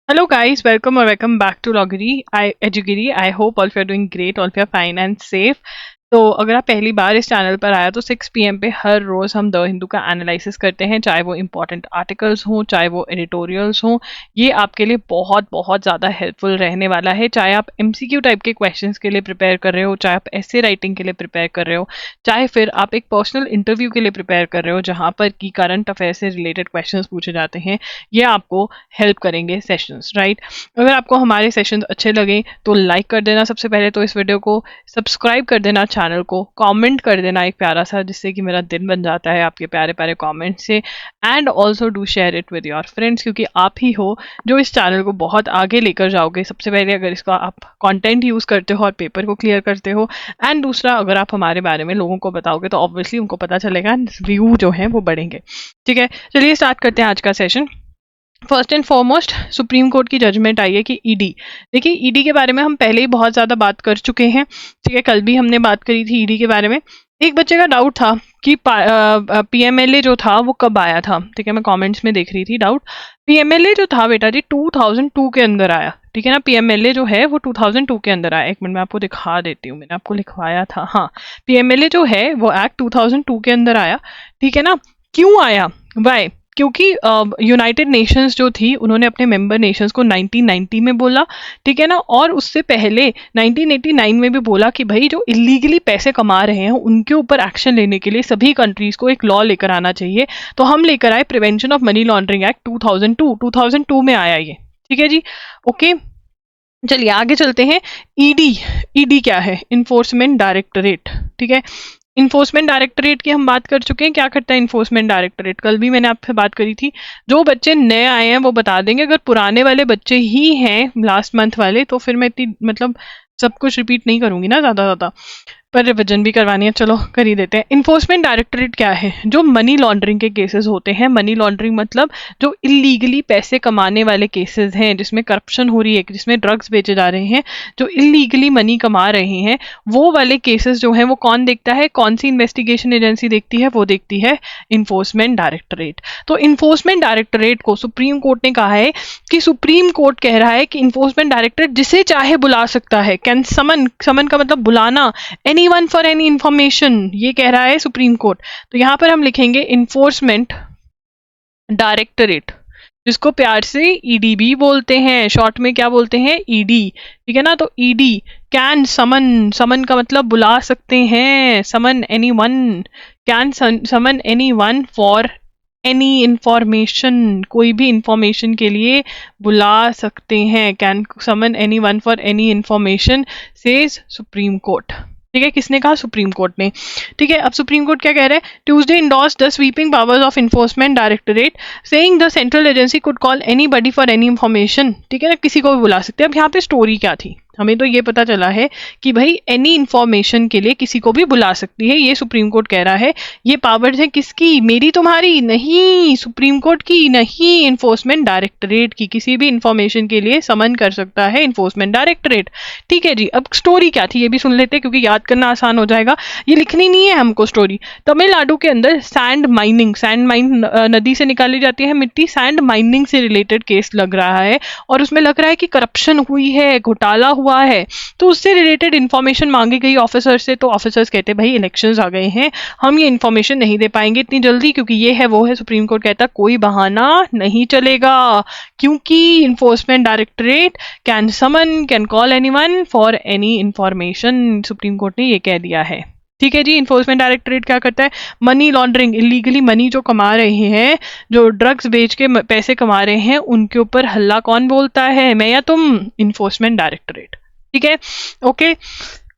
Hello guys, welcome or welcome back to Logiri. Edugiri. I hope all of you are doing great, all of you are fine and safe. तो अगर आप पहली बार इस channel पर आया तो 6 PM पे हर रोज़ हम द हिंदू का एनालिसिस करते हैं, चाहे वो इंपॉर्टेंट आर्टिकल्स हों, चाहे वो एडिटोरियल्स हों। ये आपके लिए बहुत बहुत ज़्यादा हेल्पफुल रहने वाला है, चाहे आप MCQ टाइप के क्वेश्चंस के लिए प्रिपेयर कर रहे हो, चाहे आप ऐसे राइटिंग के लिए प्रिपेयर कर रहे हो, चाहे फिर आप एक पर्सनल इंटरव्यू के लिए प्रिपेयर कर रहे हो जहाँ पर की करंट अफेयर से रिलेटेड क्वेश्चंस पूछे जाते हैं। ये आपको हेल्प करेंगे सेशंस, राइट। अगर आपको हमारे सेशंस अच्छे लगे तो लाइक कर देना सबसे पहले तो इस वीडियो को, सब्सक्राइब कर देना चैनल को, कमेंट कर देना एक प्यारा सा, जिससे कि मेरा दिन बन जाता है आपके प्यारे प्यारे कमेंट से। And also do share it with your friends, क्योंकि आप ही हो जो इस चैनल को बहुत आगे लेकर जाओगे। सबसे पहले अगर इसका आप कंटेंट यूज करते हो और पेपर को क्लियर करते हो, एंड दूसरा अगर आप हमारे बारे में लोगों को बताओगे तो ऑब्वियसली उनको पता चलेगा, व्यू जो है वो बढ़ेंगे। ठीक है, चलिए स्टार्ट करते हैं आज का session. First and foremost, supreme court की जजमेंट आई है कि ईडी, देखिए ईडी के बारे में हम पहले ही बहुत ज़्यादा बात कर चुके हैं। ठीक है, कल भी हमने बात करी थी ईडी के बारे में। एक बच्चे का डाउट था कि पीएमएलए जो था वो कब आया था। ठीक है, मैं कमेंट्स में देख रही थी डाउट। पीएमएलए जो था बेटा जी 2002 के अंदर आया। ठीक है ना, पीएमएलए जो है वो 2002 के अंदर आया। एक मिनट में आपको दिखा देती हूँ, मैंने आपको लिखवाया था। हाँ, पीएमएलए जो है वो एक्ट 2002 के अंदर आया। ठीक है ना, क्यों आया, वाई? क्योंकि यूनाइटेड नेशंस जो थी उन्होंने अपने मेंबर नेशंस को 1990 में बोला। ठीक है ना, और उससे पहले 1989 में भी बोला कि भाई जो इलीगली पैसे कमा रहे हैं उनके ऊपर एक्शन लेने के लिए सभी कंट्रीज को एक लॉ लेकर आना चाहिए। तो हम लेकर आए prevention of money laundering act 2002 में आया ये। ठीक है जी, ओके। चलिए आगे चलते हैं। ईडी, ईडी क्या है? Enforcement directorate. ठीक है, इन्फोर्समेंट डायरेक्टरेट की हम बात कर चुके हैं। क्या करता है इन्फोर्समेंट डायरेक्टरेट? कल भी मैंने आपसे बात करी थी। जो बच्चे नए आए हैं वो बता देंगे, अगर पुराने वाले बच्चे ही हैं लास्ट मंथ वाले तो फिर मैं इतनी मतलब सब कुछ रिपीट नहीं करूंगी ना ज़्यादा, पर रिविजन भी करवानी है, चलो कर ही देते हैं। इन्फोर्समेंट डायरेक्टरेट क्या है? जो मनी लॉन्ड्रिंग के केसेस होते हैं, मनी लॉन्ड्रिंग मतलब जो इलीगली पैसे कमाने वाले केसेस हैं, जिसमें करप्शन हो रही है, जिसमें ड्रग्स बेचे जा रहे हैं, जो इलीगली मनी कमा रहे हैं, वो वाले केसेस जो हैं वो कौन देखता है? कौन सी इन्वेस्टिगेशन एजेंसी देखती है? वो देखती है इन्फोर्समेंट डायरेक्टरेट। तो इन्फोर्समेंट डायरेक्टरेट को सुप्रीम कोर्ट ने कहा है कि सुप्रीम कोर्ट कह रहा है कि इन्फोर्समेंट डायरेक्टरेट जिसे चाहे बुला सकता है। कैन समन, समन का मतलब बुलाना, एनीवन फॉर एनी इंफॉर्मेशन, ये कह रहा है सुप्रीम कोर्ट। तो यहां पर हम लिखेंगे इन्फोर्समेंट डायरेक्टरेट, जिसको प्यार से ईडी भी बोलते हैं, शॉर्ट में क्या बोलते हैं? ईडी। ठीक है ना, तो ईडी कैन समन, समन का मतलब बुला सकते हैं, summon anyone, can summon anyone for any information, कोई भी इंफॉर्मेशन के लिए बुला सकते हैं। Can summon anyone for any information, says supreme court. ठीक है, किसने कहा? सुप्रीम कोर्ट ने। ठीक है, अब सुप्रीम कोर्ट क्या कह रहा है? Tuesday endorsed the sweeping powers of Enforcement Directorate saying the central agency could call anybody for any information. ठीक है ना, किसी को भी बुला सकते हैं। अब यहाँ पे स्टोरी क्या थी? हमें तो ये पता चला है कि भाई एनी इंफॉर्मेशन के लिए किसी को भी बुला सकती है, ये सुप्रीम कोर्ट कह रहा है। ये पावर्स है किसकी? मेरी, तुम्हारी नहीं, सुप्रीम कोर्ट की नहीं, इन्फोर्समेंट डायरेक्टरेट की। किसी भी इंफॉर्मेशन के लिए समन कर सकता है इन्फोर्समेंट डायरेक्टरेट। ठीक है जी, अब स्टोरी क्या थी ये भी सुन लेते हैं, क्योंकि याद करना आसान हो जाएगा। ये लिखनी नहीं है हमको स्टोरी। तमिलनाडु के अंदर सैंड माइनिंग, सैंड माइन नदी से निकाली जाती है मिट्टी, सैंड माइनिंग से रिलेटेड केस लग रहा है, और उसमें लग रहा है कि करप्शन हुई है, घोटाला हुआ है। तो उससे रिलेटेड इन्फॉर्मेशन मांगी गई ऑफिसर से, तो ऑफिसर्स कहते भाई इलेक्शंस आ गए हैं, हम ये इन्फॉर्मेशन नहीं दे पाएंगे इतनी जल्दी, क्योंकि ये है वो है। सुप्रीम कोर्ट कहता कोई बहाना नहीं चलेगा, क्योंकि Enforcement Directorate can summon, can call anyone for any information. Supreme Court ने ये कह दिया है। ठीक है जी, इन्फोर्समेंट डायरेक्टरेट क्या करता है? मनी लॉन्ड्रिंग, इलीगली मनी जो कमा रहे हैं, जो ड्रग्स बेच के पैसे कमा रहे हैं, उनके ऊपर हल्ला कौन बोलता है? मैं या तुम? Enforcement directorate. ठीक है, ओके।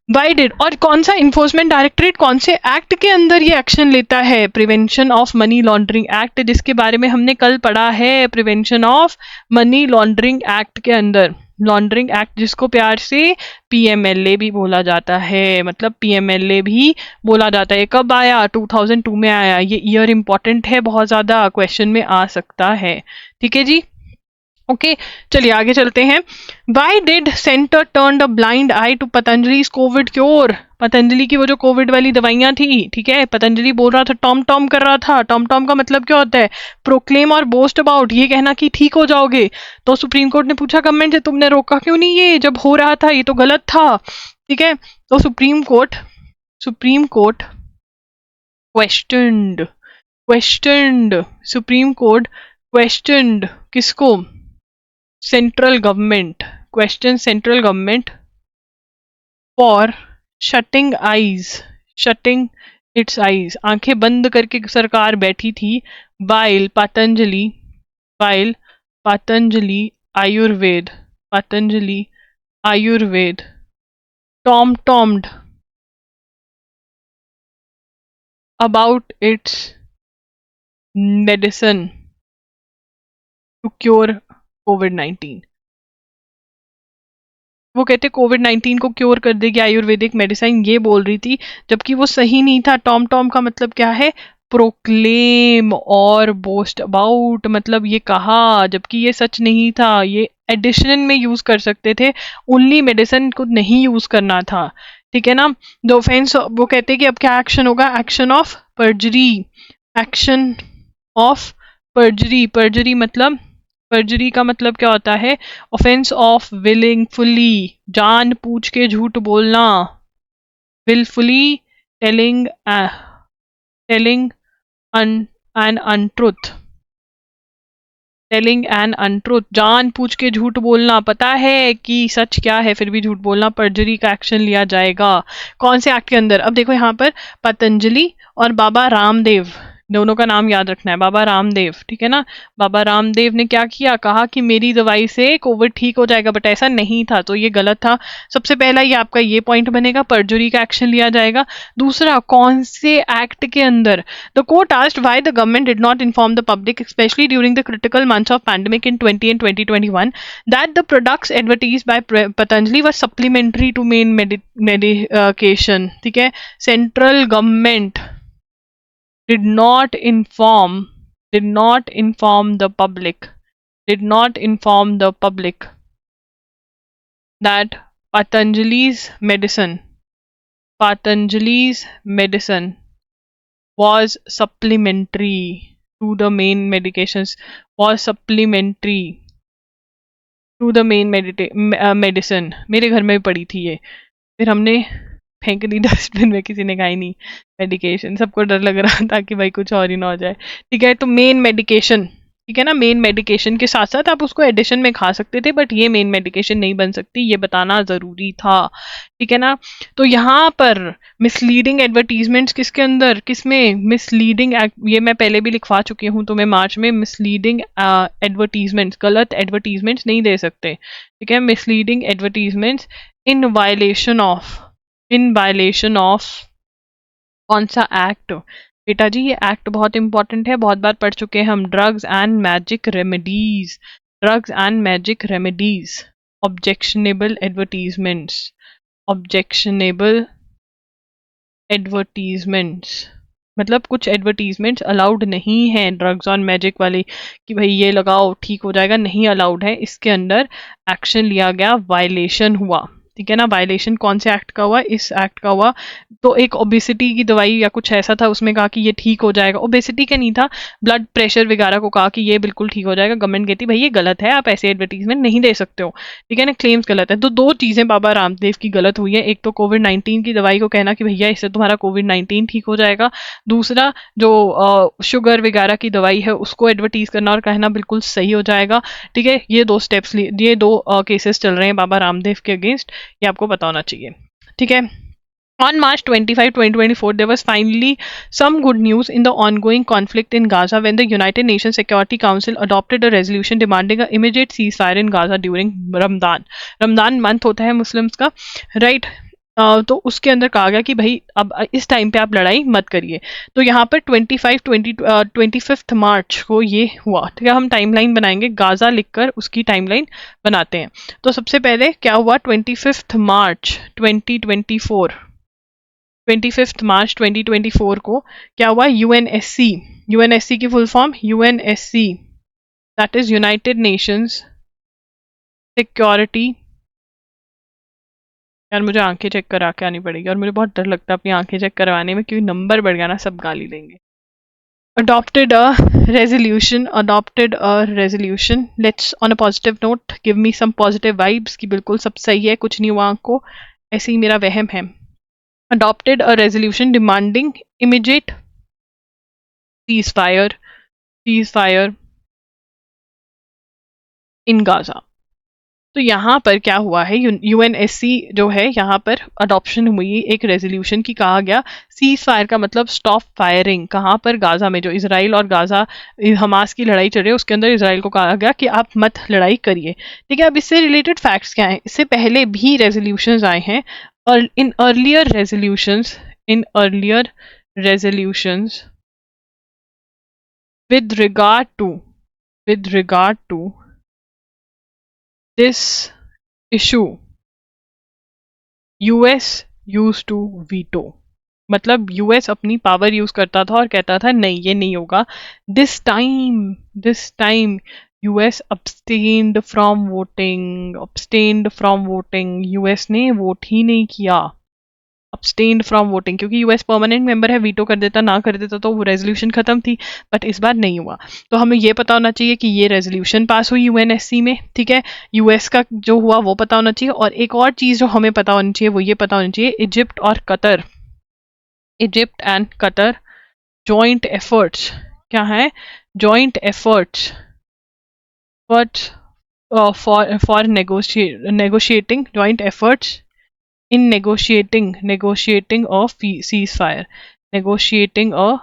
वाई डिड, और कौन सा इन्फोर्समेंट डायरेक्टरेट कौन से एक्ट के अंदर ये एक्शन लेता है? Prevention of money laundering act, जिसके बारे में हमने कल पढ़ा है। Prevention of money laundering act के अंदर, लॉन्ड्रिंग एक्ट जिसको प्यार से पीएमएलए भी बोला जाता है, मतलब पीएमएलए भी बोला जाता है। कब आया? 2002 में आया। ये ईयर इंपॉर्टेंट है, बहुत ज्यादा क्वेश्चन में आ सकता है। ठीक है जी, ओके। चलिए आगे चलते हैं। Why did centre turn a blind eye to Patanjali's covid cure? Patanjali की वो जो कोविड वाली दवाइयां थी, ठीक है, पतंजलि बोल रहा था, टॉम टॉम कर रहा था। टॉम टॉम का मतलब क्या होता है? प्रोक्लेम और बोस्ट अबाउट, ये कहना कि ठीक हो जाओगे। तो सुप्रीम कोर्ट ने पूछा गवर्नमेंट से, तुमने रोका क्यों नहीं ये जब हो रहा था, ये तो गलत था, ठीक है। तो supreme court questioned questioned supreme court questioned किसको? Central government, question central government for shutting its eyes, आंखें बंद करके सरकार बैठी थी। While Patanjali Ayurveda talked about its medicine to cure कोविड-19। वो कहते कोविड-19 को क्योर कर देगी आयुर्वेदिक मेडिसिन, ये बोल रही थी, जबकि वो सही नहीं था। टॉम टॉम का मतलब क्या है? प्रोक्लेम और बोस्ट अबाउट, मतलब ये कहा, जबकि ये सच नहीं था। ये एडिशन में यूज कर सकते थे, ओनली मेडिसिन को नहीं यूज करना था, ठीक है ना। द ऑफेंस, वो कहते कि अब क्या एक्शन होगा? एक्शन ऑफ परजरी मतलब, परजरी का मतलब क्या होता है? ऑफेंस ऑफ विलिंगफुली, जान पूछ के झूठ बोलना। विलफुली टेलिंग एन अनट्रुथ, जान पूछ के झूठ बोलना, पता है कि सच क्या है फिर भी झूठ बोलना, परजरी का एक्शन लिया जाएगा। कौन से एक्ट के अंदर? अब देखो यहाँ पर पतंजलि और बाबा रामदेव, दोनों का नाम याद रखना है, बाबा रामदेव, ठीक है ना। बाबा रामदेव ने क्या किया? कहा कि मेरी दवाई से कोविड ठीक हो जाएगा, बट ऐसा नहीं था, तो ये गलत था। सबसे पहला ये आपका ये पॉइंट बनेगा, परजुरी का एक्शन लिया जाएगा। दूसरा, कौन से एक्ट के अंदर? The court asked why the government did not inform the public, especially during the critical months of pandemic in 20 and 2021, that the products advertised by Patanjali were supplementary to main medication, ठीक है। Central government did not inform the public that Patanjali's medicine was supplementary to the main medications, was supplementary to the main medicine। मेरे घर में भी पड़ी थी ये, फिर हमने फेंक दी डस्टबिन में, किसी ने खाई नहीं मेडिकेशन, सबको डर लग रहा था कि भाई कुछ और ही ना हो जाए, ठीक है। तो मेन मेडिकेशन, ठीक है ना, मेन मेडिकेशन के साथ साथ आप उसको एडिशन में खा सकते थे, बट ये मेन मेडिकेशन नहीं बन सकती, ये बताना जरूरी था, ठीक है ना। तो यहाँ पर मिसलीडिंग एडवर्टीजमेंट्स किसके अंदर, किसमें? मिसलीडिंग, ये मैं पहले भी लिखवा चुकी हूँ तुम्हें मार्च में, मिसलीडिंग एडवर्टीजमेंट्स, गलत एडवर्टीजमेंट्स नहीं दे सकते, ठीक है। Misleading advertisements in violation of कौन सा एक्ट? बेटा जी ये एक्ट बहुत इंपॉर्टेंट है, बहुत बार पढ़ चुके हैं हम। Drugs and magic remedies, objectionable advertisements, मतलब कुछ एडवर्टीजमेंट्स अलाउड नहीं है ड्रग्स ऑन मैजिक वाली, कि भाई ये लगाओ ठीक हो जाएगा, नहीं अलाउड है। इसके अंदर एक्शन लिया गया, वायलेशन हुआ, ठीक है ना। वायलेशन कौन से एक्ट का हुआ? इस एक्ट का हुआ। तो एक ओबेसिटी की दवाई या कुछ ऐसा था, उसमें कहा कि ये ठीक हो जाएगा, ओबेसिटी का नहीं था, ब्लड प्रेशर वगैरह को कहा कि ये बिल्कुल ठीक हो जाएगा। गवर्नमेंट कहती भाई ये गलत है, आप ऐसे एडवर्टीजमेंट नहीं दे सकते हो, ठीक है ना, क्लेम्स गलत है। तो दो चीजें बाबा रामदेव की गलत हुई है, एक तो कोविड-19 की दवाई को कहना कि भैया इससे तुम्हारा कोविड-19 ठीक हो जाएगा, दूसरा जो शुगर वगैरह की दवाई है उसको एडवर्टीज करना और कहना बिल्कुल सही हो जाएगा, ठीक है। ये दो स्टेप्स, ये दो केसेस चल रहे हैं बाबा रामदेव के अगेंस्ट, ये आपको पता होना चाहिए, ठीक है। On March 25, 2024, there was finally some good news in the ongoing conflict in Gaza when the United Nations Security Council adopted a resolution demanding an immediate ceasefire in Gaza during Ramadan. Ramadan month होता है Muslims का, right. तो उसके अंदर कहा गया कि भाई अब इस टाइम पे आप लड़ाई मत करिए। तो यहाँ पर 25 मार्च को ये हुआ, ठीक है। हम टाइमलाइन बनाएंगे, गाजा लिखकर उसकी टाइमलाइन बनाते हैं। तो सबसे पहले क्या हुआ? 25 मार्च 2024 को क्या हुआ? यूएनएससी की full form UNSC, that is United Nations security यार मुझे आंखें चेक करा के आनी पड़ेगी, और मुझे बहुत डर लगता है अपनी आंखें चेक करवाने में, क्योंकि नंबर बढ़ गया ना सब गाली देंगे। Adopted a resolution. Let's, on a positive note, give me some positive vibes कि बिल्कुल सब सही है, कुछ नहीं हुआ आपको, ऐसे ही मेरा वहम है। Adopted a resolution demanding immediate ceasefire in Gaza. तो यहाँ पर क्या हुआ है, यूएनएससी जो है यहाँ पर अडॉप्शन हुई एक रेजोल्यूशन की, कहा गया सीज फायर का मतलब स्टॉप फायरिंग। कहाँ पर, गाजा में, जो इसराइल और गाजा हमास की लड़ाई चल रही है उसके अंदर इसराइल को कहा गया कि आप मत लड़ाई करिए। ठीक है, अब इससे रिलेटेड फैक्ट्स क्या हैं, इससे पहले भी रेजोल्यूशंस आए हैं, और इन earlier resolutions with regard to this issue US used to veto. मतलब यूएस अपनी पावर यूज करता था और कहता था नहीं ये नहीं होगा। This time US abstained from voting। US ने वोट ही नहीं किया, abstained फ्रॉम वोटिंग, क्योंकि यूएस परमानेंट मेंबर है, वीटो कर देता, ना कर देता तो वो रेजोल्यूशन खत्म थी, बट इस बार नहीं हुआ। तो हमें ये पता होना चाहिए कि ये रेजोल्यूशन पास हुई यूएनएससी में। ठीक है, यूएस का जो हुआ वो पता होना चाहिए, और एक और चीज जो हमें पता होनी चाहिए वो ये पता होनी चाहिए, Egypt and Qatar joint efforts क्या है, joint efforts but for negotiating joint efforts in negotiating a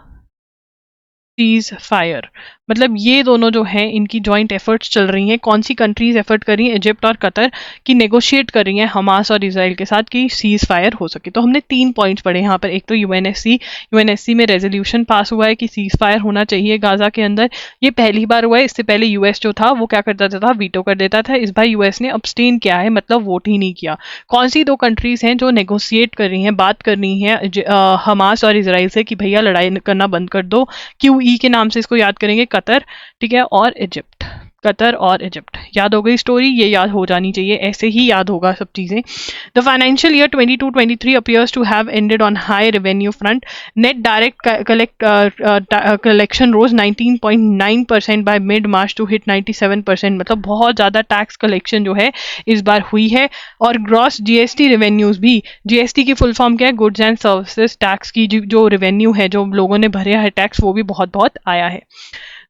cease fire. मतलब ये दोनों जो हैं इनकी जॉइंट एफर्ट्स चल रही हैं। कौन सी कंट्रीज एफर्ट कर रही हैं, इजिप्ट और कतर, की नेगोशिएट कर रही हैं हमास और इसराइल के साथ कि सीज फायर हो सके। तो हमने 3 पॉइंट्स पढ़े यहाँ पर। एक तो यूएनएससी में रेजोल्यूशन पास हुआ है कि सीज फायर होना चाहिए गाजा के अंदर, ये पहली बार हुआ है। इससे पहले यूएस जो था वो क्या करता था, वीटो कर देता था। इस बार यूएस ने अब्सटेन किया है, मतलब वोट ही नहीं किया। कौन सी 2 कंट्रीज हैं जो नेगोशिएट कर रही हैं, बात कर रही हैं हमास और इसराइल से कि भैया लड़ाई करना बंद कर दो। क्यूई के नाम से इसको याद करेंगे, कतर, ठीक है, और इजिप्ट। कतर और इजिप्ट, याद हो गई स्टोरी, ये याद हो जानी चाहिए, ऐसे ही याद होगा सब चीजें। The financial year 22-23 appears to have ended on high revenue front. Net direct collection rose 19.9% by mid March to hit 97%। मतलब बहुत ज्यादा टैक्स कलेक्शन जो है इस बार हुई है। और ग्रॉस जीएसटी रेवेन्यूज भी, जीएसटी की फुल फॉर्म क्या है, गुड्स एंड सर्विसेज टैक्स की जो रेवेन्यू है, जो लोगों ने भरे है टैक्स, वो भी बहुत बहुत आया है।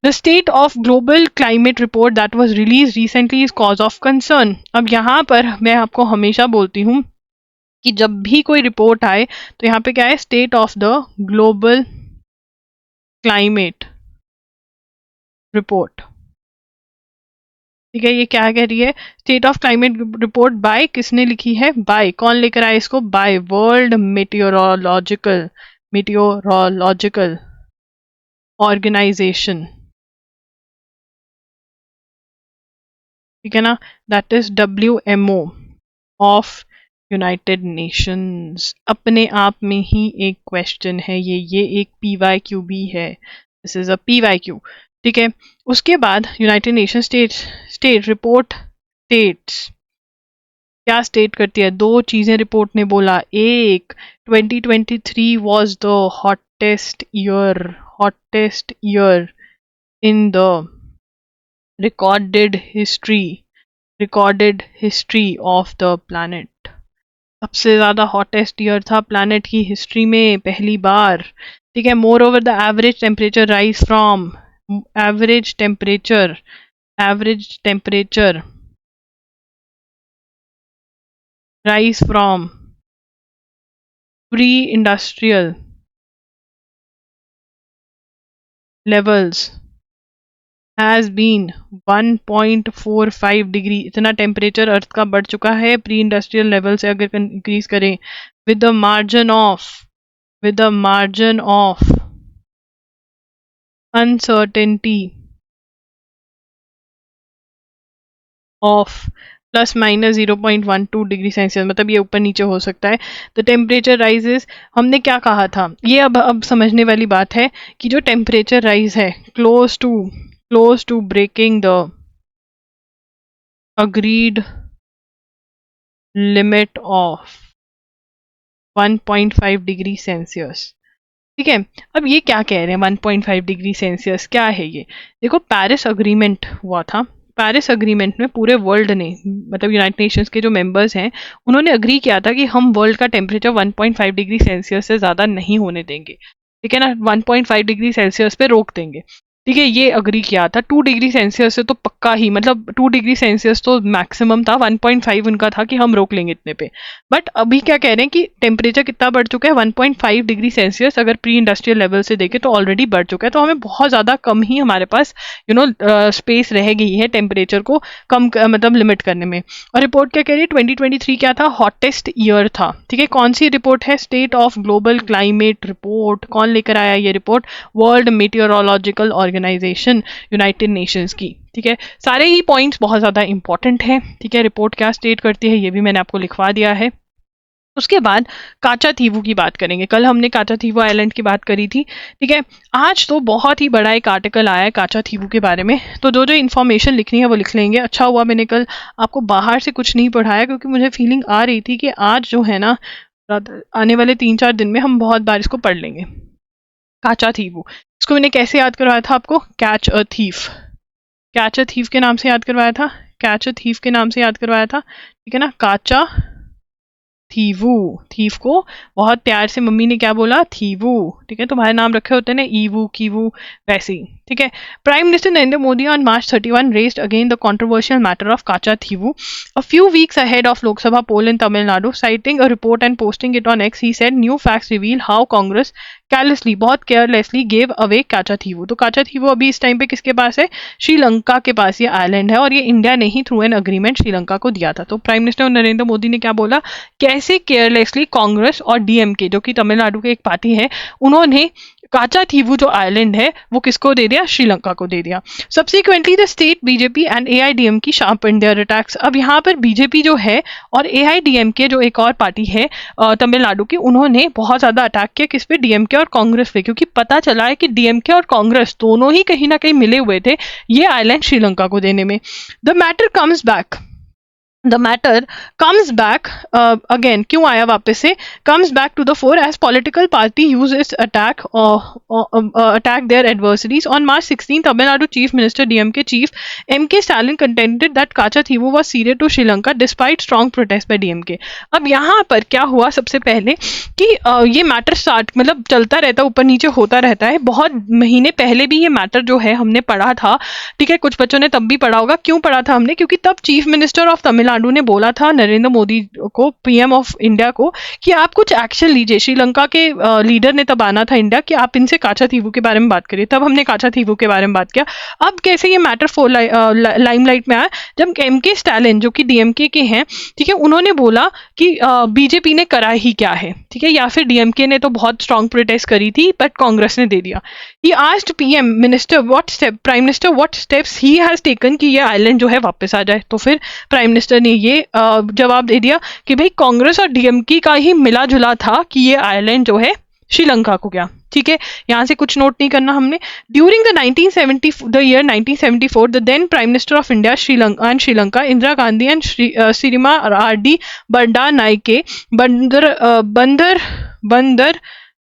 The state of global climate report that was released recently is cause of concern। अब यहाँ पर मैं आपको हमेशा बोलती हूँ कि जब भी कोई रिपोर्ट आए तो यहाँ पे क्या है, State of the global Climate report. ठीक है, ये क्या कह रही है, State of climate report by, किसने लिखी है, बाय, कौन लेकर आए इसको, बाय वर्ल्ड मेटियोरोलॉजिकल ऑर्गेनाइजेशन। ठीक है ना, that is WMO of United Nations. अपने आप में ही एक क्वेश्चन है ये एक PYQ भी है, दिस इज अ PYQ। ठीक है, उसके बाद United Nation state report states, क्या स्टेट करती है, 2 चीजें रिपोर्ट ने बोला। एक, 2023 was the hottest year in the recorded history of the planet। सबसे ज्यादा हॉटेस्ट ईयर था प्लैनेट की हिस्ट्री में, पहली बार। ठीक है, more over the average temperature rise from pre industrial levels has been 1.45 degree. इतना टेम्परेचर अर्थ का बढ़ चुका है प्री इंडस्ट्रियल लेवल से अगर इंक्रीज करें, with the margin of uncertainty of ±0.12 degree Celsius. मतलब ये ऊपर नीचे हो सकता है। द टेम्परेचर राइजेस, हमने क्या कहा था, ये अब समझने वाली बात है कि जो टेम्परेचर राइज है close to breaking the agreed limit of 1.5 degree Celsius. ठीक है, अब ये क्या कह रहे हैं 1.5 डिग्री सेल्सियस क्या है ये? देखो, पेरिस अग्रीमेंट हुआ था। पेरिस अग्रीमेंट में पूरे वर्ल्ड ने, मतलब यूनाइटेड नेशंस के जो मेंबर्स हैं, उन्होंने अग्री किया था कि हम वर्ल्ड का टेम्परेचर 1.5 डिग्री सेल्सियस से ज़्यादा नहीं होने देंगे। ठीक है ना, 1.5 डिग्री सेल्सियस पे रोक देंगे। ठीक है, ये अग्री किया था। 2 डिग्री सेल्सियस से तो पक्का ही, मतलब 2 डिग्री सेल्सियस तो मैक्सिमम था, 1.5 उनका था कि हम रोक लेंगे इतने पे। बट अभी क्या कह रहे हैं कि टेम्परेचर कितना बढ़ चुका है, 1.5 डिग्री सेल्सियस अगर प्री इंडस्ट्रियल लेवल से देखें तो ऑलरेडी बढ़ चुका है। तो हमें बहुत ज़्यादा कम ही हमारे पास स्पेस रह गई है टेम्परेचर को कम मतलब लिमिट करने में। और रिपोर्ट क्या कह रही है, 2023 क्या था, हॉटेस्ट ईयर था। ठीक है, कौन सी रिपोर्ट है, State of Global Climate report. कौन लेकर आया ये रिपोर्ट, World Meteorological Organization, United Nations की। ठीक है, सारे ही पॉइंट्स बहुत ज़्यादा इंपॉर्टेंट हैं। ठीक है, रिपोर्ट क्या स्टेट करती है ये भी मैंने आपको लिखवा दिया है। उसके बाद काचा थीवू की बात करेंगे। कल हमने काचा थीवू आइलैंड की बात करी थी। ठीक है, आज तो बहुत ही बड़ा एक आर्टिकल आया है काचा थीवू के बारे में, तो जो जो इन्फॉर्मेशन लिखनी है वो लिख लेंगे। अच्छा हुआ मैंने कल आपको बाहर से कुछ नहीं पढ़ाया, क्योंकि मुझे फीलिंग आ रही थी कि आज जो है ना, आने वाले 3-4 दिन में हम बहुत बार इसको पढ़ लेंगे। काचा थीवू, इसको मैंने कैसे याद करवाया था आपको, catch a thief. Catch a thief के नाम से याद करवाया था, कैच अ थीफ के नाम से याद करवाया था। ठीक है ना, काचा थीवू, थीफ को बहुत प्यार से मम्मी ने क्या बोला, थीवू। ठीक है, तुम्हारे नाम रखे होते हैं ना, ईवू, कीवू, वैसे ही। ठीक है, prime minister Narendra Modi on March 31 raised again the controversial matter of Kacha Thivu. A few weeks ahead of Lok Sabha poll in Tamil Nadu, citing a report and posting it on X, he said new facts reveal how Congress carelessly, बहुत carelessly gave away काचा थीवू। तो काचा थीवू अभी इस time पे किसके पास है, श्रीलंका के पास ये आइलैंड है, और ये इंडिया ने ही थ्रू एन अग्रीमेंट श्रीलंका को दिया था। तो प्राइम मिनिस्टर नरेंद्र मोदी ने क्या बोला, कैसे केयरलेसली कांग्रेस और डीएमके, जो कि तमिलनाडु की एक पार्टी है, उन्होंने काचा थीवू जो आइलैंड है वो किसको दे दिया, श्रीलंका को दे दिया। Subsequently the state BJP and AIADMK sharpened there attacks. अब यहाँ पर बीजेपी जो है और एआईडीएमके जो एक और पार्टी है तमिलनाडु की, उन्होंने बहुत ज्यादा अटैक किया किस पे, डीएमके और कांग्रेस पे, क्योंकि पता चला है कि डीएमके और कांग्रेस दोनों ही कहीं ना कहीं मिले हुए थे ये आइलैंड श्रीलंका को देने में। The matter comes back, the matter comes back again, क्यों आया वापस से, comes back to the fore as political party use its attack their adversaries. On March 16, Tamil Nadu Chief Minister DMK Chief MK Stalin contended that Kacha Thivu was ceded to Sri Lanka despite strong protest by DMK. अब यहाँ पर क्या हुआ, सबसे पहले कि ये matter start, मतलब चलता रहता, ऊपर नीचे होता रहता है। बहुत महीने पहले भी ये मैटर जो है हमने पढ़ा था। ठीक है, कुछ बच्चों ने तब भी पढ़ा होगा। क्यों पढ़ा था हमने, क्योंकि तब चीफ मिनिस्टर ऑफ तमिलनाडु ने बोला था नरेंद्र मोदी को, पीएम ऑफ इंडिया को, कि आप कुछ एक्शन लीजिए। श्रीलंका के लीडर ने तब आना था इंडिया, कि आप इनसे काचा थीवू के बारे में बात करिए। तब हमने काचा थीवू के बारे में बात किया। अब कैसे ये मैटर लाइमलाइट में आया, जब एमके स्टालिन जो कि डीएमके के हैं, ठीक है, उन्होंने बोला कि बीजेपी ने करा ही क्या है। ठीक है, या फिर डीएमके ने तो बहुत स्ट्रॉन्ग प्रोटेस्ट करी थी बट कांग्रेस ने दे दिया। He asked PM minister what step, prime minister what steps he has taken कि ये आइलैंड जो है वापस आ जाए। तो फिर प्राइम मिनिस्टर ने ये जवाब दे दिया कि भाई कांग्रेस और डीएमके का ही मिला जुला था कि ये आइलैंड जो है श्रीलंका को गया। ठीक है, यहां से कुछ नोट नहीं करना हमने। During the 1974 the then prime minister of India Sri Lanka Indira Gandhi and Sirima R D. Bandaranaike बंदर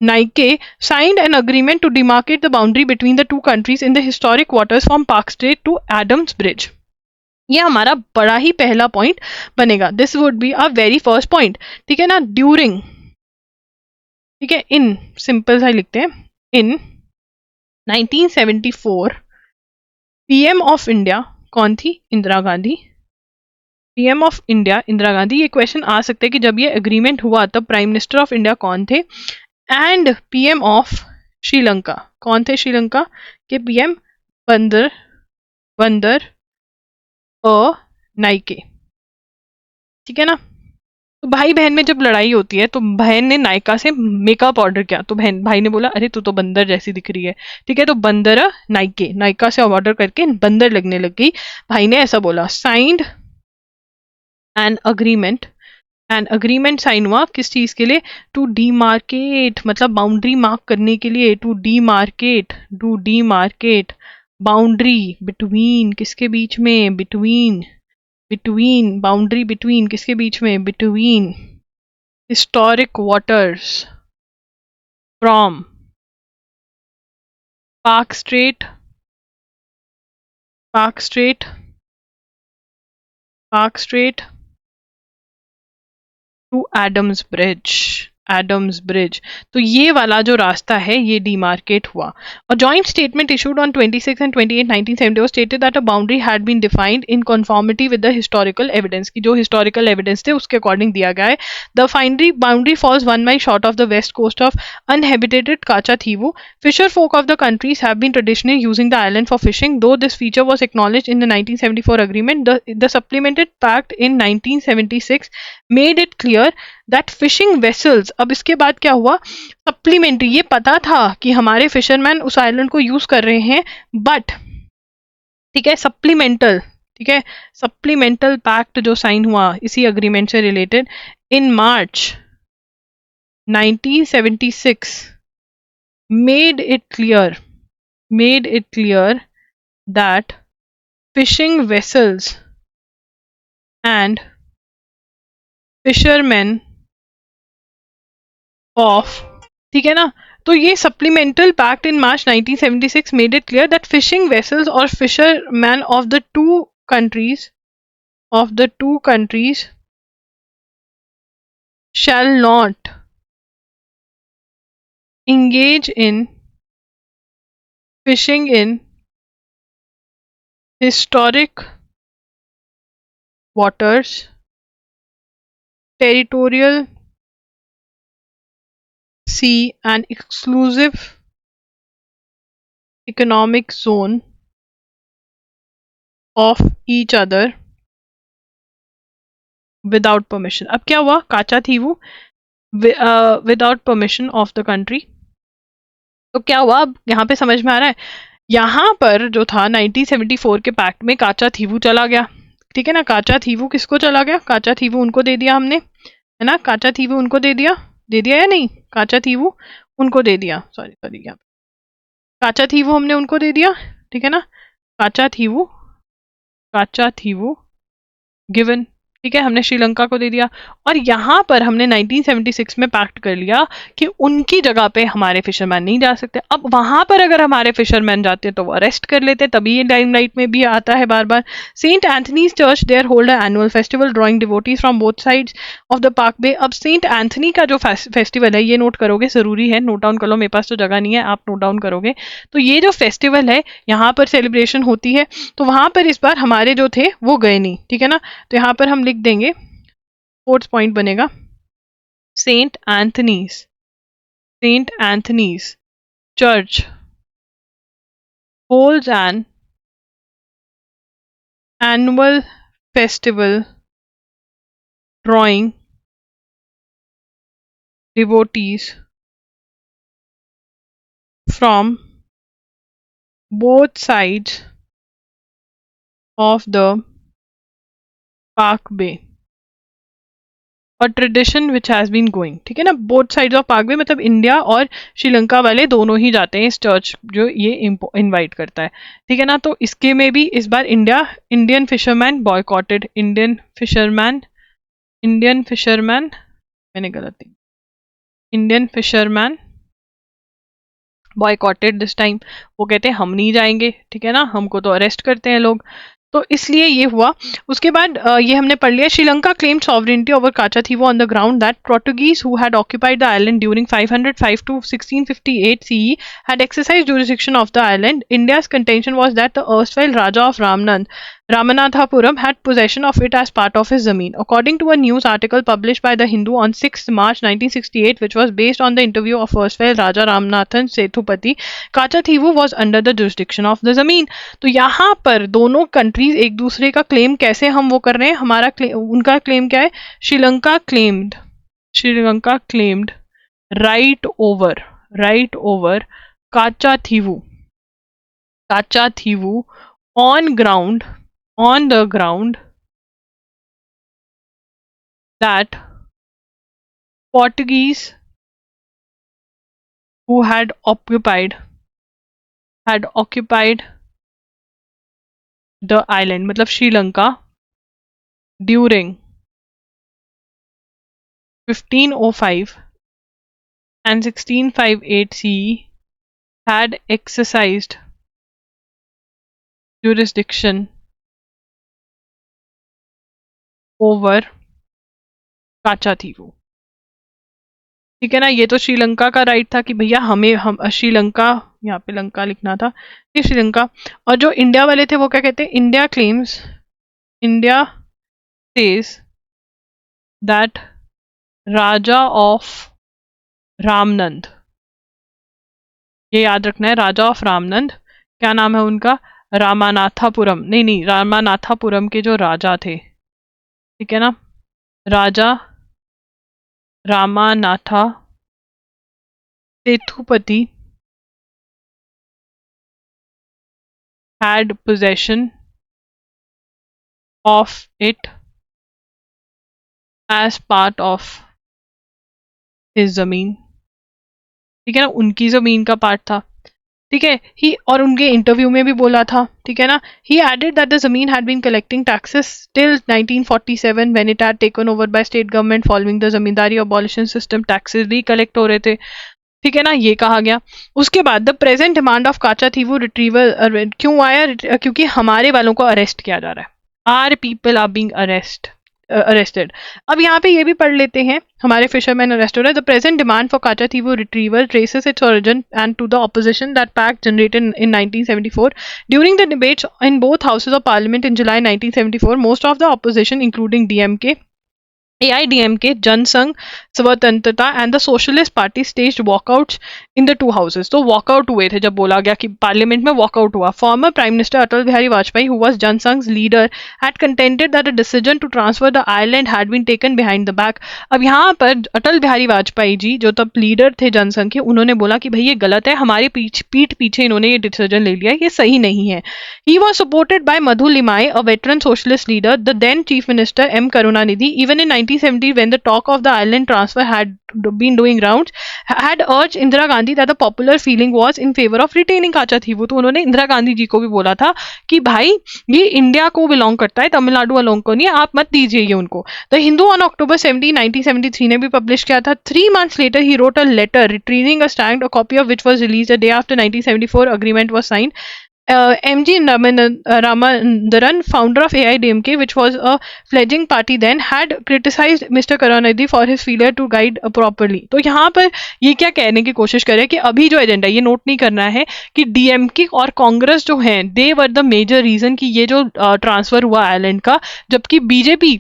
Nike signed an agreement to demarcate the boundary between the two countries in the historic waters from Park Strait to Adams Bridge. ये हमारा बड़ा ही पहला point बनेगा। This would be a very first point. ठीक है ना, during, ठीक है, इन सिंपल सा लिखते हैं, इन 1974 पीएम ऑफ इंडिया कौन थी, Indira Gandhi. PM of India Indira Gandhi. ये क्वेश्चन आ सकते हैं कि जब ये एग्रीमेंट हुआ तब प्राइम मिनिस्टर ऑफ इंडिया कौन थे, एंड पीएम ऑफ श्रीलंका कौन थे, श्रीलंका के पीएम बंदर नाइके। ठीक है ना, तो भाई बहन में जब लड़ाई होती है तो बहन ने नायका से मेकअप ऑर्डर किया, तो भाई ने बोला अरे तू तो बंदर जैसी दिख रही है। ठीक है, तो बंदर नायका से ऑर्डर करके बंदर लगने लग गई, भाई ने ऐसा बोला। साइंड एन अग्रीमेंट साइन हुआ किस चीज के लिए, टू डीमार्केट, मतलब बाउंड्री मार्क करने के लिए, टू डीमार्केट बाउंड्री बिटवीन, किसके बीच में, बिटवीन बाउंड्री बिटवीन किसके बीच में, between historic waters from Park Strait, Park Strait, Park Strait to Adams Bridge. Adams Bridge. तो ये वाला जो रास्ता है ये डिमार्केट हुआ। A joint statement issued on 26 and 28 1970 stated that a boundary had been defined in conformity with the historical evidence की जो historical evidence थे उसके according दिया गया है। The boundary falls 1 mile short of the west coast of uninhabited Kacha-Thivu. Fisher folk of the countries have been traditionally using the island for fishing, though this feature was acknowledged in the 1974 agreement. The supplemented pact in 1976 made it clear that fishing vessels, अब इसके बाद क्या हुआ, supplementary, ये पता था कि हमारे फिशरमैन उस आइलैंड को यूज कर रहे हैं, बट ठीक है सप्लीमेंटल, ठीक है सप्लीमेंटल पैक्ट जो साइन हुआ इसी अग्रीमेंट से related in March 1976 made it clear that fishing vessels and fishermen of, ठीक है ना, तो ये supplemental pact in March 1976 made it clear that fishing vessels और fisherman of the two countries shall not engage in fishing in historic waters, territorial sea and exclusive economic zone of each other without permission। अब क्या हुआ, काचा थी वो without permission of the country. तो क्या हुआ, अब यहाँ पे समझ में आ रहा है, यहाँ पर जो था 1974 के पैक्ट में काचा थीवू चला गया, ठीक है ना, काचा थीवू किसको चला गया, काचा थीवू उनको दे दिया हमने, है ना, काचा थीवू उनको दे दिया या नहीं, काचा थीवू उनको दे दिया, सॉरी यहाँ काचा थीवू हमने उनको दे दिया, ठीक है ना, काचा थीवू गिवन, ठीक है, हमने श्रीलंका को दे दिया। और यहाँ पर हमने 1976 में पैक्ट कर लिया कि उनकी जगह पे हमारे फिशरमैन नहीं जा सकते। अब वहां पर अगर हमारे फिशरमैन जाते तो वो अरेस्ट कर लेते, तभी ये लाइमलाइट में भी आता है बार बार। Saint Anthony's church there hold a annual festival drawing devotees from both sides of the Palk Bay. अब सेंट एंथनी का जो फेस्टिवल है, ये नोट करोगे, जरूरी है, नोट डाउन कर लो, मेरे पास तो जगह नहीं है, आप नोट डाउन करोगे। तो ये जो फेस्टिवल है यहाँ पर सेलिब्रेशन होती है, तो वहां पर इस बार हमारे जो थे वो गए नहीं, ठीक है ना, तो यहाँ पर हम लिख देंगे, फोर्थ पॉइंट बनेगा Saint Anthony's church holds an annual festival drawing devotees from both sides of the Park Bay, और tradition which has been going, ठीक है ना, both sides of Palk Bay, मतलब इंडिया और श्रीलंका वाले दोनों ही जाते हैं इस चर्च जो ये इनवाइट करता है, ठीक है ना। तो इसके में भी इस बार Indian fisherman boycotted, Indian fisherman मैंने गलत दी, Indian fisherman boycotted this time. वो कहते हैं हम नहीं जाएंगे, ठीक है ना, हमको तो अरेस्ट करते हैं लोग, तो इसलिए ये हुआ। उसके बाद ये हमने पढ़ लिया, Sri Lanka claimed sovereignty over Katchatheevu on the ground that Portuguese who had occupied the island during 505 to 1658 CE had exercised jurisdiction of the island. India's contention was that the erstwhile Raja of Ramanathapuram had possession of it as part of his zameen. According to a news article published by the Hindu on 6th March 1968, which was based on the interview of erstwhile Raja Ramanathan Sethupati, Kachathívu was under the jurisdiction of the zameen. तो यहाँ पर दोनों countries एक दूसरे का claim कैसे हम वो कर रहे हैं, हमारा उनका क्लेम क्या है, Sri Lanka claimed right over Katchatheevu on the ground that Portuguese who had occupied the island, मतलब Sri Lanka, during 1505 and 1658 CE had exercised jurisdiction over काचाथीवू। ठीक है ना, ये तो श्रीलंका का राइट था कि भैया हम श्रीलंका, यहाँ पे लंका लिखना था, ये श्रीलंका। और जो इंडिया वाले थे वो क्या कहते हैं, India says that Raja of Ramanand, ये याद रखना है, राजा ऑफ रामनंद, क्या नाम है उनका, रामानाथापुरम, नहीं रामानाथापुरम के जो राजा थे, ठीक है ना, राजा Ramanatha Sethupathi had possession of it as part of his जमीन। ठीक है ना, उनकी जमीन का पार्ट था। ठीक है, ही, और उनके इंटरव्यू में भी बोला था, ठीक है ना, ही एडेड दैट द जमीन had been collecting taxes till 1947 when it had taken over by state government following the zamindari abolition system, taxes भी कलेक्ट हो रहे थे। ठीक है ना, ये कहा गया। उसके बाद the present demand of Katchatheevu retrieval क्यों आया, क्योंकि हमारे वालों को अरेस्ट किया जा रहा है, are people are being arrested. अब यहाँ पे ये भी पढ़ लेते हैं, हमारे फिशरमैन अरेस्ट हो रहे हैं। The present demand for Katchatheevu retrieval traces its origin and to the opposition that pact generated in 1974 during the debates in both houses of Parliament in July 1974। Most of the opposition including DMK, AIDMK, Jana Sangh Swatantra and the socialist party staged walkouts in the two houses. तो walkout हुए थे जब बोला गया कि parliament में walkout हुआ। Former prime minister Atal Bihari Vajpayee, who was Jana Sangh's leader, had contended that a decision to transfer the island had been taken behind the back। अब यहाँ पर अटल बिहारी वाजपेयी जी जो तब लीडर थे जनसंघ के, उन्होंने बोला कि भाई ये गलत है, हमारे पीठ पीछे इन्होंने ये डिसीजन ले लिया, ये सही नहीं है। He was supported by Madhu Limai, a veteran socialist leader, the then chief minister M Karunanidhi, even in 1970 when the talk of the island transfer had been doing rounds, had urged Indira Gandhi that the popular feeling was in favor of retaining काचाथीवू। तो उन्होंने इंदिरा गांधी जी को भी बोला था कि भाई ये India को बिलोंग करता है, तमिलनाडु वालों को नहीं, आप मत दीजिए ये उनको। द हिंदू ऑन October 17, 1973 ने भी पब्लिश किया था। 3 months later he wrote a letter retrieving a stand, a copy of which was released a day after 1974 agreement was signed। MG Ramandaran, founder of AIDMK, which was a fledgling party then, had criticized Mr. Karunanidhi for his failure to guide properly। तो यहाँ पर ये क्या कहने की कोशिश करें कि अभी जो एजेंडा, ये नोट नहीं करना है कि डीएमके और कांग्रेस जो हैं, दे वर द मेजर रीजन कि ये जो ट्रांसफर हुआ आइलैंड का, जबकि बीजेपी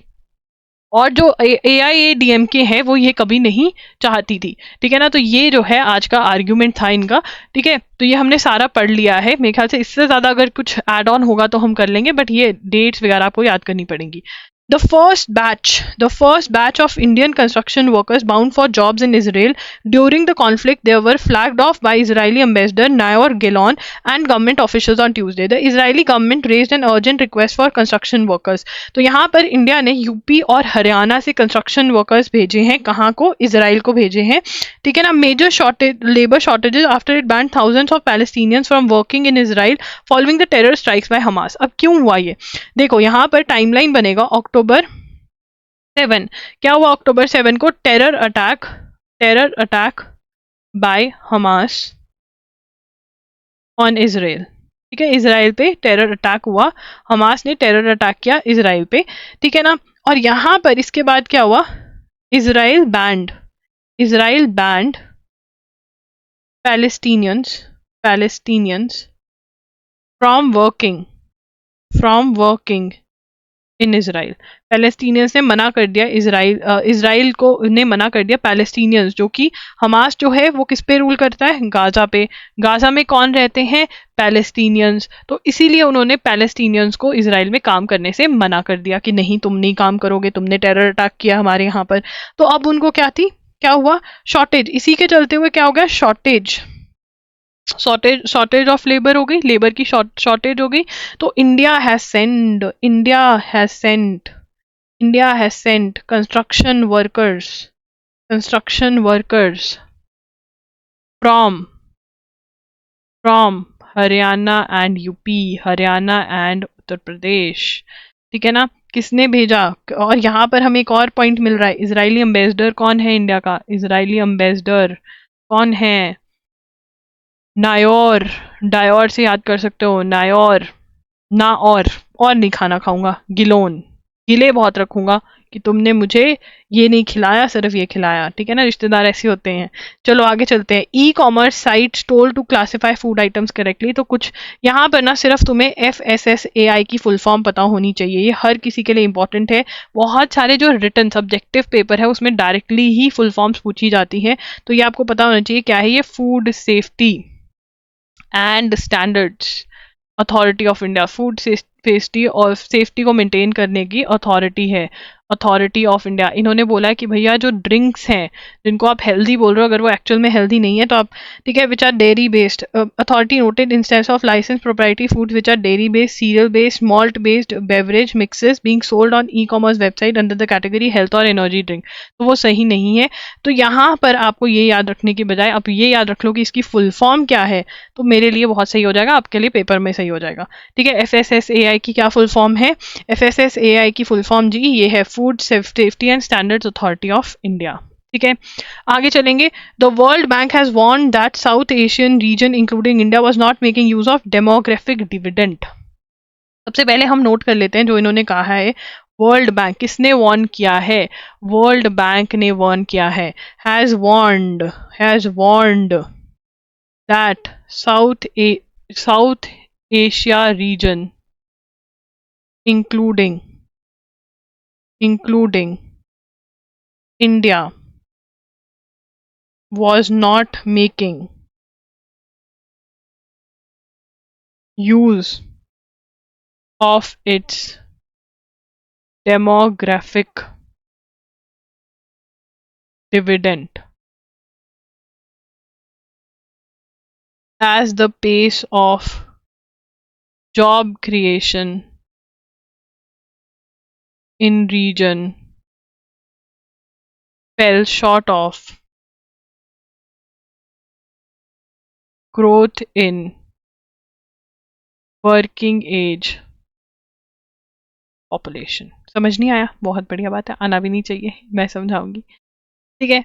और जो AIADMK है वो ये कभी नहीं चाहती थी। ठीक है ना, तो ये जो है आज का आर्ग्यूमेंट था इनका। ठीक है, तो ये हमने सारा पढ़ लिया है। मेरे ख्याल से इससे ज्यादा अगर कुछ एड ऑन होगा तो हम कर लेंगे, बट ये डेट्स वगैरह आपको याद करनी पड़ेंगी। The first batch of Indian construction workers bound for jobs in Israel during the conflict, they were flagged off by Israeli ambassador Naor Gilon and government officials on Tuesday. The Israeli government raised an urgent request for construction workers। तो यहाँ पर India ने UP और हरियाणा से construction workers भेजे हैं, कहाँ को, इसराइल को भेजे हैं। ठीक है ना, major labour shortages after it banned thousands of Palestinians from working in Israel following the terror strikes by Hamas. अब क्यों हुआ ये, देखो यहाँ पर टाइमलाइन बनेगा। October 7, क्या हुआ October 7 को, terror attack by Hamas on Israel. ठीक है, इसराइल पे टेरर अटैक हुआ, हमास ने टेरर अटैक किया इसराइल पे। ठीक है ना, और यहां पर इसके बाद क्या हुआ, Israel band Palestinians from working in Israel. Palestinians ने मना कर दिया, इसराइल को ने मना कर दिया पैलेस्टीनियंस, जो कि हमास जो है वो किस पे रूल करता है, गाजा पे। गाजा में कौन रहते हैं, पैलेस्टीनियंस। तो इसीलिए उन्होंने पैलेस्टीनियंस को इसराइल में काम करने से मना कर दिया कि नहीं, तुम नहीं काम करोगे, तुमने टेरर अटैक किया हमारे यहाँ पर। तो अब उनको क्या हुआ, शॉर्टेज। इसी के चलते हुए क्या हो गया, शॉर्टेज ऑफ लेबर हो गई, लेबर की शॉर्टेज हो गई। तो India has sent construction workers from Haryana and UP, Haryana and Uttar Pradesh. ठीक है ना, किसने भेजा? और यहाँ पर हमें एक और पॉइंट मिल रहा है, इजरायली एम्बेसडर कौन है इंडिया का? इजरायली एम्बेसडर कौन है? नायोर, डायोर से याद कर सकते हो, नायोर ना। और नहीं खाना खाऊंगा, गिलोन, गिले बहुत रखूंगा कि तुमने मुझे ये नहीं खिलाया, सिर्फ ये खिलाया। ठीक है ना, रिश्तेदार ऐसे होते हैं। चलो आगे चलते हैं। E commerce sites told to classify food items correctly. तो कुछ यहाँ पर ना सिर्फ तुम्हें FSSAI की फुल फॉर्म पता होनी चाहिए, ये हर किसी के लिए इंपॉर्टेंट है। बहुत सारे जो रिटन सब्जेक्टिव पेपर है उसमें डायरेक्टली ही फुल फॉर्म्स पूछी जाती है, तो ये आपको पता होना चाहिए क्या है ये। Food safety and standards authority of India, food safety और सेफ्टी को मेंटेन करने की अथॉरिटी है, अथॉरिटी ऑफ इंडिया। इन्होंने बोला है कि भैया जो ड्रिंक्स हैं जिनको आप हेल्दी बोल रहे हो, अगर वो एक्चुअल में हेल्दी नहीं है तो आप, ठीक है, which are dairy based, authority noted instance of licence proprietary food which are dairy based, cereal based, malt based beverage mixes being sold on e commerce website under the category health और energy drink, तो वो सही नहीं है। तो यहाँ पर आपको ये याद रखने की बजाय आप ये याद रख लो कि इसकी फुल फॉर्म क्या है, तो मेरे लिए बहुत सही हो जाएगा, आपके लिए पेपर में सही हो जाएगा। ठीक है, FSSAI की क्या फुल फॉर्म है? FSSAI की फुल फॉर्म जी ये है, food safety and standards authority of India. ठीक है, आगे चलेंगे। The world bank has warned that south Asian region including India was not making use of demographic dividend. सबसे पहले हम नोट कर लेते हैं जो इन्होंने कहा है। वर्ल्ड बैंक किसने वार्न किया है? वर्ल्ड बैंक ने वार्न किया है, has warned that south Asia region including India was not making use of its demographic dividend as the pace of job creation in region fell short of growth in working age population। समझ नहीं आया? बहुत बढ़िया बात है, आना भी नहीं चाहिए, मैं समझाऊंगी। ठीक है,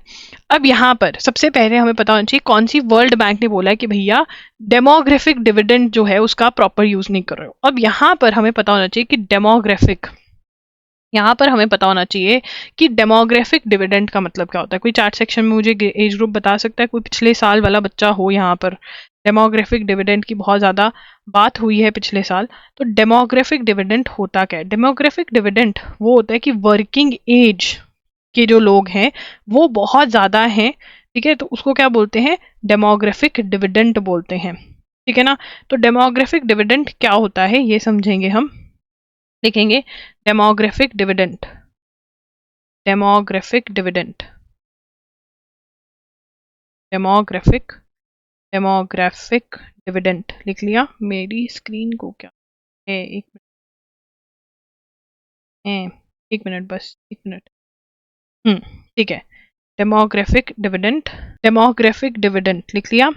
अब यहाँ पर सबसे पहले हमें पता होना चाहिए कौन सी वर्ल्ड बैंक ने बोला है कि भैया डेमोग्राफिक डिविडेंड जो है उसका प्रॉपर यूज नहीं कर रहे हो। अब यहाँ पर हमें पता होना चाहिए कि डेमोग्राफिक, यहाँ पर हमें पता होना चाहिए कि डेमोग्राफिक डिविडेंड का मतलब क्या होता है। कोई चैट सेक्शन में मुझे एज ग्रुप बता सकता है, कोई पिछले साल वाला बच्चा हो यहाँ पर? डेमोग्राफिक डिविडेंड की बहुत ज़्यादा बात हुई है पिछले साल, तो डेमोग्राफिक डिविडेंड होता क्या है? डेमोग्राफिक डिविडेंड वो होता है कि वर्किंग एज के जो लोग हैं वो बहुत ज़्यादा हैं, ठीक है, तो उसको क्या बोलते हैं? डेमोग्राफिक डिविडेंड बोलते हैं। ठीक है ना, तो डेमोग्राफिक डिविडेंड क्या होता है ये समझेंगे हम, लिखेंगे demographic dividend, demographic dividend, demographic demographic dividend लिख लिया। मेरी स्क्रीन को क्या है, एक मिनट बस, एक मिनट। ठीक है, डेमोग्राफिक डिविडेंड, डेमोग्राफिक डिविडेंड लिख लिया।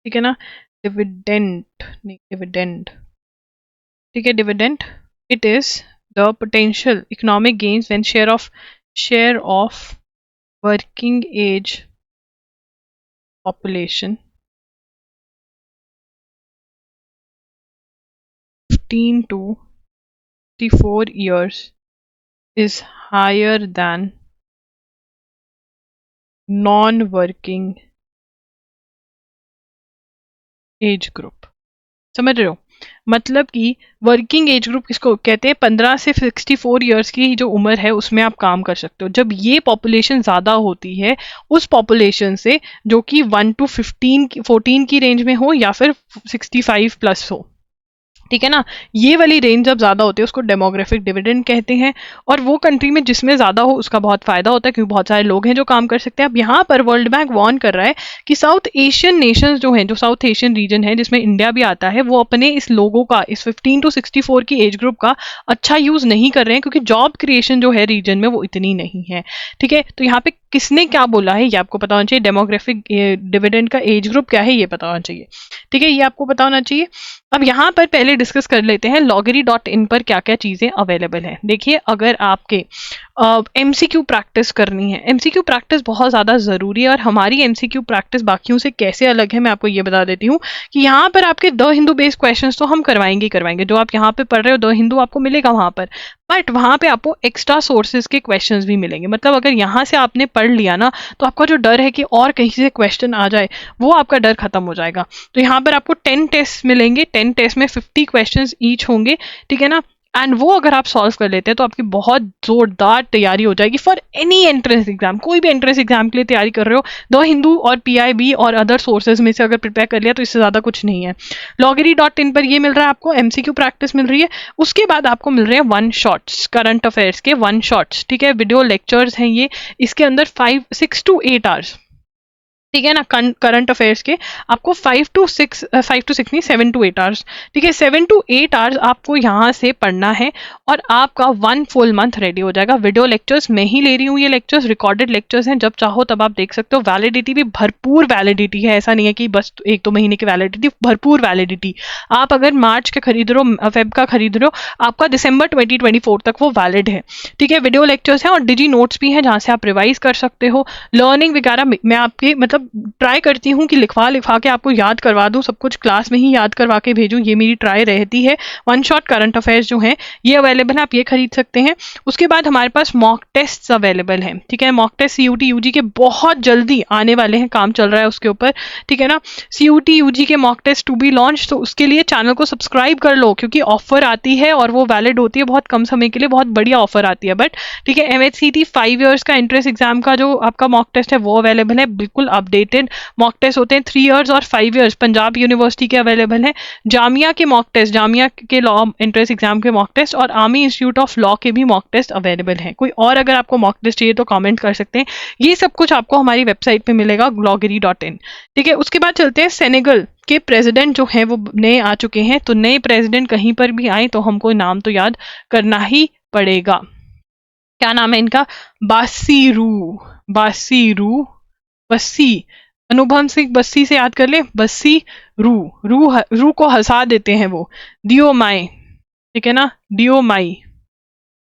ठीक है ना, डिविडेंड नहीं डिविडेंड, ठीक है, dividend it is the potential economic gains when share of working age population 15 to 64 years is higher than non-working age group. समझ रहे हो? मतलब कि वर्किंग एज ग्रुप किसको कहते हैं? 15 से 64 ईयर्स की जो उम्र है उसमें आप काम कर सकते हो। जब ये पॉपुलेशन ज़्यादा होती है उस पॉपुलेशन से जो कि 1 to 14 की रेंज में हो या फिर 65 प्लस हो, ठीक है ना, ये वाली रेंज जब ज़्यादा होती है उसको डेमोग्राफिक डिविडेंड कहते हैं। और वो कंट्री में जिसमें ज़्यादा हो उसका बहुत फ़ायदा होता है क्योंकि बहुत सारे लोग हैं जो काम कर सकते हैं। अब यहाँ पर वर्ल्ड बैंक वार्न कर रहा है कि साउथ एशियन नेशंस जो हैं, जो साउथ एशियन रीजन है जिसमें इंडिया भी आता है, वो अपने इस लोगों का, इस 15 to 64 की एज ग्रुप का अच्छा यूज़ नहीं कर रहे हैं क्योंकि जॉब क्रिएशन जो है रीजन में वो इतनी नहीं है। ठीक है, तो यहाँ पे किसने क्या बोला है ये आपको पता होना चाहिए। डेमोग्राफिक डिविडेंड का एज ग्रुप क्या है ये पता होना चाहिए। ठीक है, ये आपको पता होना चाहिए। अब यहाँ पर पहले डिस्कस कर लेते हैं loggery.in पर क्या क्या चीज़ें अवेलेबल हैं। देखिए, अगर आपके MCQ प्रैक्टिस करनी है, MCQ प्रैक्टिस बहुत ज़्यादा ज़रूरी है, और हमारी MCQ प्रैक्टिस बाकियों से कैसे अलग है मैं आपको ये बता देती हूँ कि यहाँ पर आपके द हिंदू बेस्ड क्वेश्चंस तो हम करवाएंगे ही करवाएंगे, जो आप यहाँ पे पढ़ रहे हो द हिंदू आपको मिलेगा वहाँ पर, बट वहाँ पे आपको एक्स्ट्रा सोर्सेज के क्वेश्चंस भी मिलेंगे। मतलब अगर यहाँ से आपने पढ़ लिया ना, तो आपका जो डर है कि और कहीं से क्वेश्चन आ जाए, वो आपका डर खत्म हो जाएगा। तो यहाँ पर आपको 10 टेस्ट मिलेंगे, 10 टेस्ट में 50 क्वेश्चंस ईच होंगे, ठीक है ना। एंड वो अगर आप सॉल्व कर लेते हैं तो आपकी बहुत जोरदार तैयारी हो जाएगी फॉर एनी एंट्रेंस एग्जाम। कोई भी एंट्रेंस एग्जाम के लिए तैयारी कर रहे हो, द हिंदू और PIB और अदर सोर्सेज में से अगर प्रिपेयर कर लिया तो इससे ज़्यादा कुछ नहीं है। loggery.in पर ये मिल रहा है आपको, MCQ प्रैक्टिस मिल रही है। उसके बाद आपको मिल रहे हैं 1 शॉट्स, करंट अफेयर्स के 1 शॉट्स, ठीक है। वीडियो लेक्चर्स हैं ये, इसके अंदर 6 to 8 आवर्स, ठीक है ना। करंट अफेयर्स के आपको 5 to 6 नहीं 7 to 8 आवर्स, ठीक है। 7 to 8 आवर्स आपको यहाँ से पढ़ना है और आपका 1 फुल मंथ रेडी हो जाएगा। वीडियो लेक्चर्स मैं ही ले रही हूँ, ये लेक्चर्स रिकॉर्डेड लेक्चर्स हैं, जब चाहो तब आप देख सकते हो। वैलिडिटी भी भरपूर वैलिडिटी है, ऐसा नहीं है कि बस 1-2 महीने की वैलिडिटी, भरपूर वैलिडिटी। आप अगर मार्च का खरीद रहे हो, फेब का खरीद रहे हो, आपका दिसंबर 2024 तक वो वैलिड है, ठीक है। वीडियो लेक्चर्स हैं और डिजी नोट्स भी हैं जहाँ से आप रिवाइज कर सकते हो। लर्निंग वगैरह मैं आपके मतलब ट्राई करती हूँ कि लिखवा के आपको याद करवा दूँ, सब कुछ क्लास में ही याद करवा के भेजूँ, ये मेरी ट्राई रहती है। 1 शॉट करंट अफेयर्स जो हैं ये अवेलेबल है, आप ये खरीद सकते हैं। उसके बाद हमारे पास मॉक टेस्ट अवेलेबल हैं, ठीक है। मॉक टेस्ट CUT UG के बहुत जल्दी आने वाले हैं, काम चल रहा है उसके ऊपर, ठीक है ना। CUT UG के mock test to be launch, तो उसके लिए चैनल को सब्सक्राइब कर लो, क्योंकि ऑफर आती है और वो वैलिड होती है बहुत कम समय के लिए, बहुत बढ़िया ऑफर आती है। बट ठीक है, MHCT 5 ईयर्स का एंट्रेंस एग्जाम का जो आपका मॉक टेस्ट है वो अवेलेबल है, बिल्कुल अपडेटेड मॉक टेस्ट होते हैं। 3 इयर्स और 5 इयर्स पंजाब यूनिवर्सिटी के अवेलेबल हैं। जामिया के मॉक टेस्ट, जामिया के लॉ एंट्रेंस एग्जाम के मॉक टेस्ट और आर्मी इंस्टीट्यूट ऑफ लॉ के भी मॉक टेस्ट अवेलेबल हैं। कोई और अगर आपको मॉक टेस्ट चाहिए तो कमेंट कर सकते हैं। ये सब कुछ आपको हमारी वेबसाइट पे मिलेगा loggery.in, ठीक है। उसके बाद चलते हैं सेनेगल के प्रेसिडेंट जो हैं वो नए आ चुके हैं। तो नए प्रेसिडेंट कहीं पर भी आए तो हमको नाम तो याद करना ही पड़ेगा। क्या नाम है इनका? बासीरू बस्सी, अनुभव सिंह बस्सी से याद कर ले, बस्सी रू को हंसा देते हैं वो। डियो माई, ठीक है ना, डियो माई,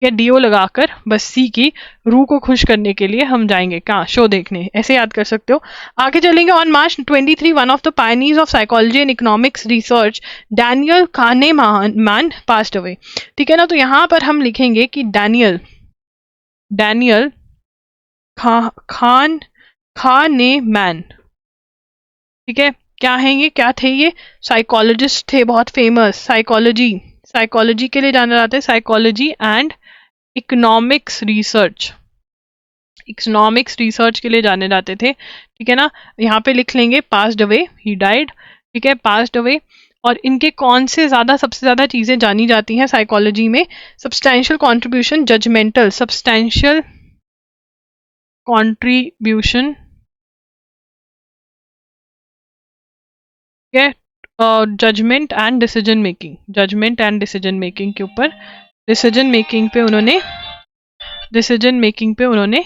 या डियो लगाकर बस्सी की रूह को खुश करने के लिए हम जाएंगे कहाँ, शो देखने, ऐसे याद कर सकते हो। आगे चलेंगे। On March 23 one of the pioneers of psychology and economics research Daniel Kahneman passed away, ठीक है ना। तो यहाँ पर हम लिखेंगे कि डैनियल कानेमान, ठीक है। क्या है ये, क्या थे ये? साइकोलॉजिस्ट थे, बहुत फेमस। साइकोलॉजी के लिए जाना जाता है, साइकोलॉजी एंड इकोनॉमिक्स रिसर्च के लिए जाने जाते थे, ठीक है ना। यहाँ पे लिख लेंगे पास्ड अवे, ही डाइड, ठीक है, पास्ड अवे। और इनके कौन से सबसे ज्यादा चीजें जानी जाती हैं साइकोलॉजी में? Substantial contribution, judgemental, substantial contribution, ठीक है, जजमेंट एंड डिसीजन मेकिंग के ऊपर, डिसीजन मेकिंग पे उन्होंने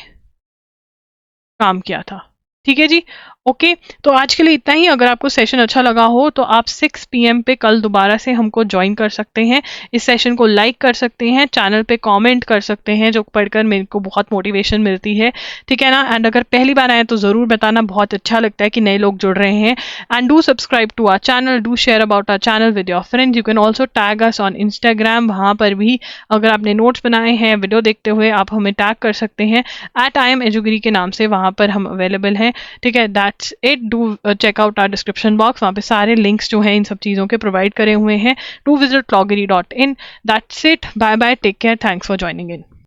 काम किया था, ठीक है जी। ओके, तो आज के लिए इतना ही। अगर आपको सेशन अच्छा लगा हो तो आप 6 PM पे कल दोबारा से हमको ज्वाइन कर सकते हैं। इस सेशन को लाइक कर सकते हैं, चैनल पे कमेंट कर सकते हैं, जो पढ़कर मेरे को बहुत मोटिवेशन मिलती है, ठीक है ना। एंड अगर पहली बार आए तो ज़रूर बताना, बहुत अच्छा लगता है कि नए लोग जुड़ रहे हैं। And do subscribe to our channel, do share about our channel with your friends. You can also tag us on Instagram, वहाँ पर भी अगर आपने नोट्स बनाए हैं वीडियो देखते हुए आप हमें टैग कर सकते हैं @IamEduGiri के नाम से, वहाँ पर हम अवेलेबल हैं, ठीक है। That's it. Do check out our description box. वहाँ पे सारे links जो हैं इन सब चीज़ों के provide करे हुए हैं. Do visit loggery.in. That's it. Bye bye. Take care. Thanks for joining in.